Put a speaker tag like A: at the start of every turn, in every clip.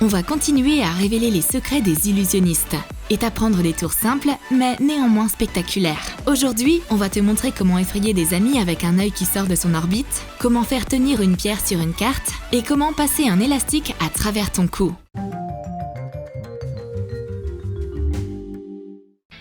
A: va continuer à révéler les secrets des illusionnistes et t'apprendre des tours simples, mais néanmoins spectaculaires. Aujourd'hui, on va te montrer comment effrayer des amis avec un œil qui sort de son orbite, comment faire tenir une pierre sur une carte et comment passer un élastique à travers ton cou.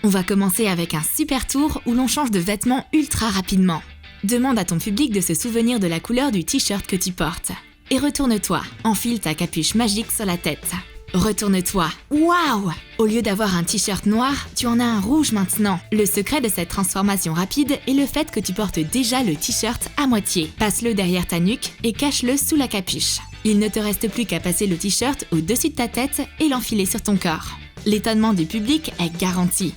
A: On va commencer avec un super tour où l'on change de vêtements ultra rapidement. Demande à ton public de se souvenir de la couleur du t-shirt que tu portes. Et retourne-toi, enfile ta capuche magique sur la tête. Retourne-toi. Waouh! Au lieu d'avoir un t-shirt noir, tu en as un rouge maintenant. Le secret de cette transformation rapide est le fait que tu portes déjà le t-shirt à moitié. Passe-le derrière ta nuque et cache-le sous la capuche. Il ne te reste plus qu'à passer le t-shirt au-dessus de ta tête et l'enfiler sur ton corps. L'étonnement du public est garanti.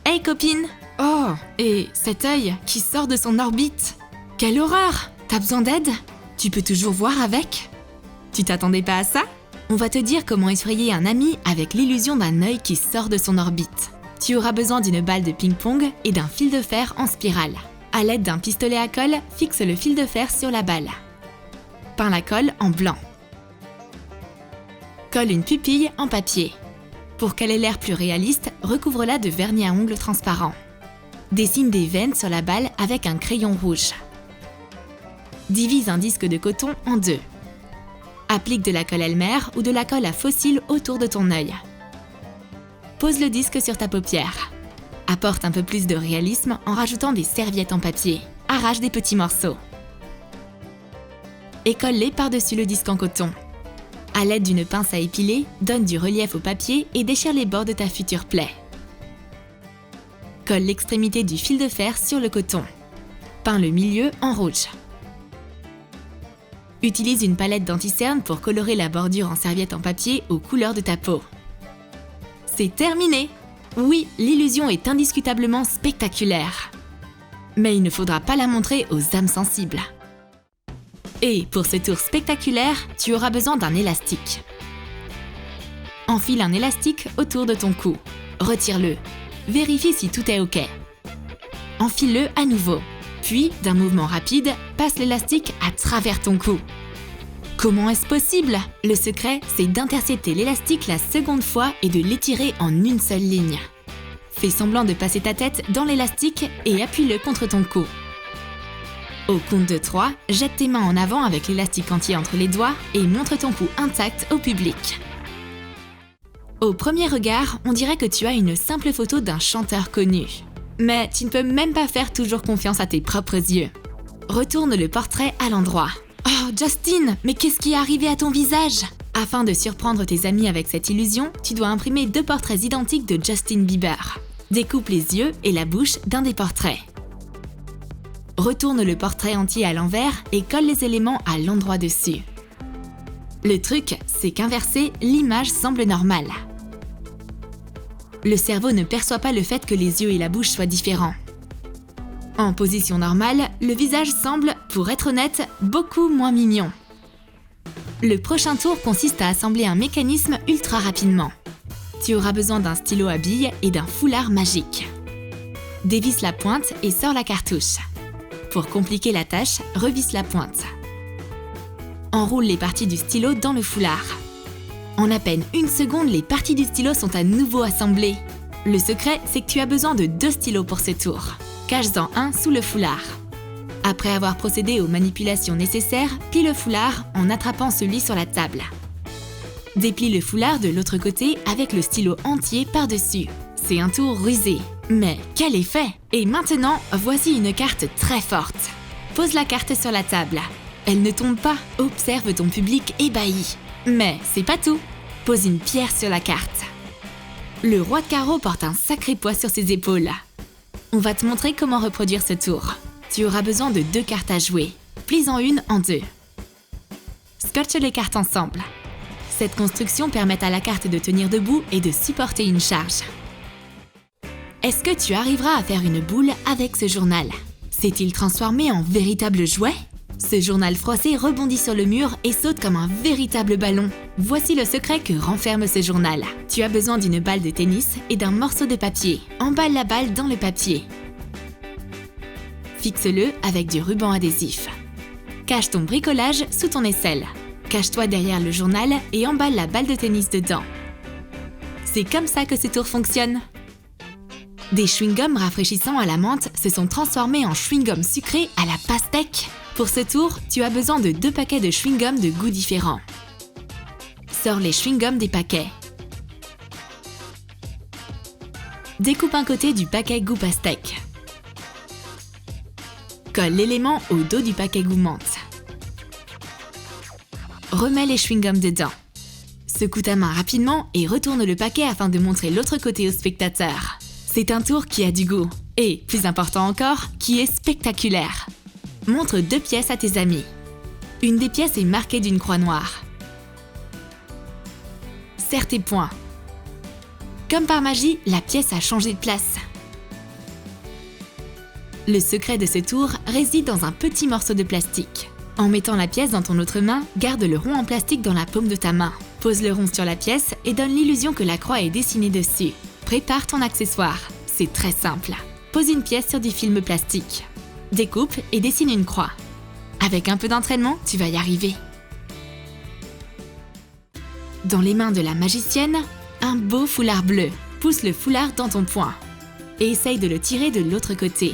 A: Hey copine! Oh, et cet œil qui sort de son orbite! Quelle horreur! T'as besoin d'aide? Tu peux toujours voir avec? Tu t'attendais pas à ça? On va te dire comment effrayer un ami avec l'illusion d'un œil qui sort de son orbite. Tu auras besoin d'une balle de ping-pong et d'un fil de fer en spirale. À l'aide d'un pistolet à colle, fixe le fil de fer sur la balle. Peins la colle en blanc. Colle une pupille en papier. Pour qu'elle ait l'air plus réaliste, recouvre-la de vernis à ongles transparent. Dessine des veines sur la balle avec un crayon rouge. Divise un disque de coton en deux. Applique de la colle Elmer ou de la colle à fossiles autour de ton œil. Pose le disque sur ta paupière. Apporte un peu plus de réalisme en rajoutant des serviettes en papier. Arrache des petits morceaux. Et colle-les par-dessus le disque en coton. À l'aide d'une pince à épiler, donne du relief au papier et déchire les bords de ta future plaie. Colle l'extrémité du fil de fer sur le coton. Peins le milieu en rouge. Utilise une palette d'anti-cerne pour colorer la bordure en serviette en papier aux couleurs de ta peau. C'est terminé! Oui, l'illusion est indiscutablement spectaculaire. Mais il ne faudra pas la montrer aux âmes sensibles. Et pour ce tour spectaculaire, tu auras besoin d'un élastique. Enfile un élastique autour de ton cou. Retire-le. Vérifie si tout est OK. Enfile-le à nouveau. Puis, d'un mouvement rapide, passe l'élastique à travers ton cou. Comment est-ce possible? Le secret, c'est d'intercepter l'élastique la seconde fois et de l'étirer en une seule ligne. Fais semblant de passer ta tête dans l'élastique et appuie-le contre ton cou. Au compte de 3, jette tes mains en avant avec l'élastique entier entre les doigts et montre ton cou intact au public. Au premier regard, on dirait que tu as une simple photo d'un chanteur connu. Mais tu ne peux même pas faire toujours confiance à tes propres yeux. Retourne le portrait à l'endroit. Oh, Justin, mais qu'est-ce qui est arrivé à ton visage? Afin de surprendre tes amis avec cette illusion, tu dois imprimer 2 portraits identiques de Justin Bieber. Découpe les yeux et la bouche d'un des portraits. Retourne le portrait entier à l'envers et colle les éléments à l'endroit dessus. Le truc, c'est qu'inversé, l'image semble normale. Le cerveau ne perçoit pas le fait que les yeux et la bouche soient différents. En position normale, le visage semble, pour être honnête, beaucoup moins mignon. Le prochain tour consiste à assembler un mécanisme ultra rapidement. Tu auras besoin d'un stylo à billes et d'un foulard magique. Dévisse la pointe et sors la cartouche. Pour compliquer la tâche, revisse la pointe. Enroule les parties du stylo dans le foulard. En à peine 1 seconde, les parties du stylo sont à nouveau assemblées. Le secret, c'est que tu as besoin de 2 stylos pour ce tour. Cache-en un sous le foulard. Après avoir procédé aux manipulations nécessaires, plie le foulard en attrapant celui sur la table. Déplie le foulard de l'autre côté avec le stylo entier par-dessus. C'est un tour rusé. Mais quel effet! Et maintenant, voici une carte très forte. Pose la carte sur la table. Elle ne tombe pas. Observe ton public ébahi. Mais c'est pas tout. Pose une pierre sur la carte. Le roi de carreau porte un sacré poids sur ses épaules. On va te montrer comment reproduire ce tour. Tu auras besoin de 2 cartes à jouer. Plie-en une en 2. Scotche les cartes ensemble. Cette construction permet à la carte de tenir debout et de supporter une charge. Est-ce que tu arriveras à faire une boule avec ce journal? S'est-il transformé en véritable jouet? Ce journal froissé rebondit sur le mur et saute comme un véritable ballon. Voici le secret que renferme ce journal. Tu as besoin d'une balle de tennis et d'un morceau de papier. Emballe la balle dans le papier. Fixe-le avec du ruban adhésif. Cache ton bricolage sous ton aisselle. Cache-toi derrière le journal et emballe la balle de tennis dedans. C'est comme ça que ce tour fonctionne. Des chewing-gums rafraîchissants à la menthe se sont transformés en chewing-gums sucrés à la pastèque. Pour ce tour, tu as besoin de 2 paquets de chewing-gums de goûts différents. Sors les chewing-gums des paquets. Découpe un côté du paquet goût pastèque. Colle l'élément au dos du paquet goût menthe. Remets les chewing-gums dedans. Secoue ta main rapidement et retourne le paquet afin de montrer l'autre côté aux spectateurs. C'est un tour qui a du goût et, plus important encore, qui est spectaculaire. Montre 2 pièces à tes amis. Une des pièces est marquée d'une croix noire. Serre tes poings. Comme par magie, la pièce a changé de place. Le secret de ce tour réside dans un petit morceau de plastique. En mettant la pièce dans ton autre main, garde le rond en plastique dans la paume de ta main. Pose le rond sur la pièce et donne l'illusion que la croix est dessinée dessus. Prépare ton accessoire. C'est très simple. Pose une pièce sur du film plastique. Découpe et dessine une croix. Avec un peu d'entraînement, tu vas y arriver. Dans les mains de la magicienne, un beau foulard bleu. Pousse le foulard dans ton poing et essaye de le tirer de l'autre côté.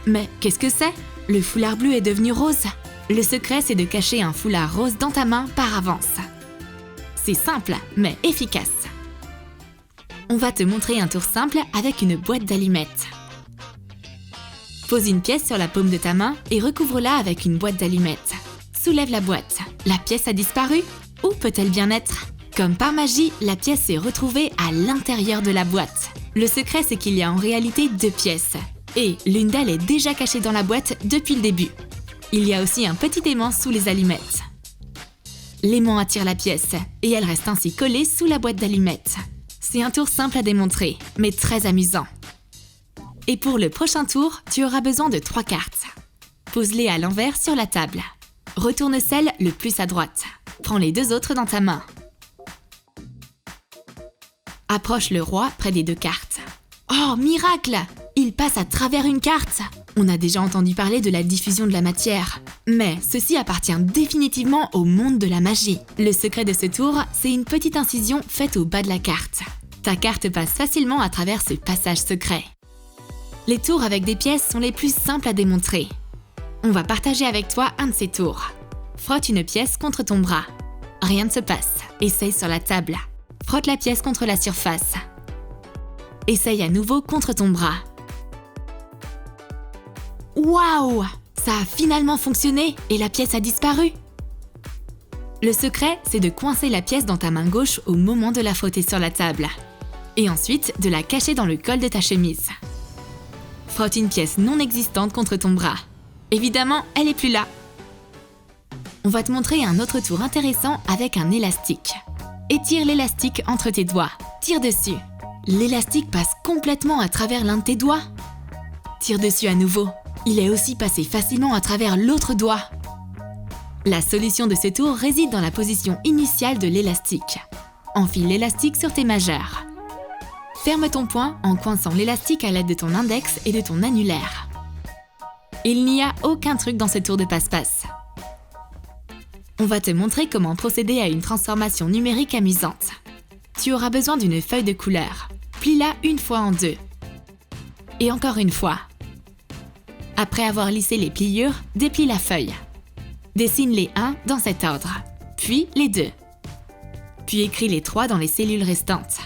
A: Mais qu'est-ce que c'est? Le foulard bleu est devenu rose. Le secret, c'est de cacher un foulard rose dans ta main par avance. C'est simple, mais efficace. On va te montrer un tour simple avec une boîte d'allumettes. Pose une pièce sur la paume de ta main et recouvre-la avec une boîte d'allumettes. Soulève la boîte. La pièce a disparu? Où peut-elle bien être? Comme par magie, la pièce s'est retrouvée à l'intérieur de la boîte. Le secret, c'est qu'il y a en réalité 2 pièces. Et l'une d'elles est déjà cachée dans la boîte depuis le début. Il y a aussi un petit aimant sous les allumettes. L'aimant attire la pièce et elle reste ainsi collée sous la boîte d'allumettes. C'est un tour simple à démontrer, mais très amusant. Et pour le prochain tour, tu auras besoin de 3 cartes. Pose-les à l'envers sur la table. Retourne celle le plus à droite. Prends les 2 autres dans ta main. Approche le roi près des 2 cartes. Oh, miracle! Il passe à travers une carte! On a déjà entendu parler de la diffusion de la matière. Mais ceci appartient définitivement au monde de la magie. Le secret de ce tour, c'est une petite incision faite au bas de la carte. Ta carte passe facilement à travers ce passage secret. Les tours avec des pièces sont les plus simples à démontrer. On va partager avec toi un de ces tours. Frotte une pièce contre ton bras. Rien ne se passe. Essaye sur la table. Frotte la pièce contre la surface. Essaye à nouveau contre ton bras. Waouh! Ça a finalement fonctionné et la pièce a disparu. Le secret, c'est de coincer la pièce dans ta main gauche au moment de la frotter sur la table. Et ensuite, de la cacher dans le col de ta chemise. Frotte une pièce non existante contre ton bras. Évidemment, elle n'est plus là. On va te montrer un autre tour intéressant avec un élastique. Étire l'élastique entre tes doigts. Tire dessus. L'élastique passe complètement à travers l'un de tes doigts. Tire dessus à nouveau. Il est aussi passé facilement à travers l'autre doigt. La solution de ce tour réside dans la position initiale de l'élastique. Enfile l'élastique sur tes majeurs. Ferme ton poing en coinçant l'élastique à l'aide de ton index et de ton annulaire. Il n'y a aucun truc dans ce tour de passe-passe. On va te montrer comment procéder à une transformation numérique amusante. Tu auras besoin d'une feuille de couleur. Plie-la une fois en 2. Et encore une fois. Après avoir lissé les pliures, déplie la feuille. Dessine les 1 dans cet ordre, puis les 2. Puis écris les 3 dans les cellules restantes.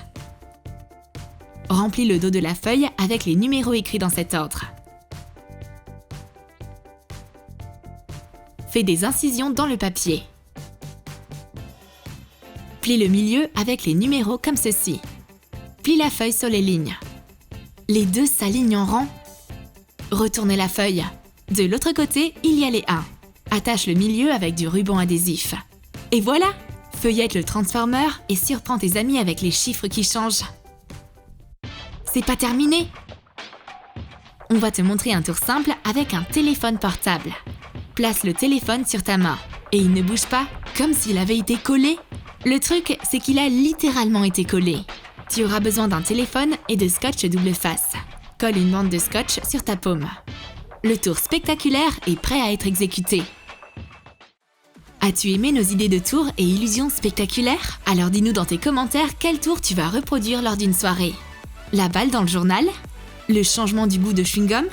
A: Remplis le dos de la feuille avec les numéros écrits dans cet ordre. Fais des incisions dans le papier. Plie le milieu avec les numéros comme ceci. Plie la feuille sur les lignes. Les 2 s'alignent en rang. Retournez la feuille. De l'autre côté, il y a les 1. Attache le milieu avec du ruban adhésif. Et voilà! Feuillette le transformer et surprends tes amis avec les chiffres qui changent. C'est pas terminé! On va te montrer un tour simple avec un téléphone portable. Place le téléphone sur ta main et il ne bouge pas comme s'il avait été collé. Le truc, c'est qu'il a littéralement été collé. Tu auras besoin d'un téléphone et de scotch double face. Colle une bande de scotch sur ta paume. Le tour spectaculaire est prêt à être exécuté. As-tu aimé nos idées de tours et illusions spectaculaires? Alors dis-nous dans tes commentaires quel tour tu vas reproduire lors d'une soirée. La balle dans le journal? Le changement du goût de chewing-gum?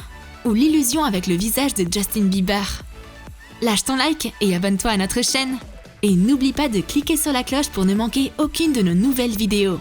A: Ou l'illusion avec le visage de Justin Bieber? Lâche ton like et abonne-toi à notre chaîne. Et n'oublie pas de cliquer sur la cloche pour ne manquer aucune de nos nouvelles vidéos.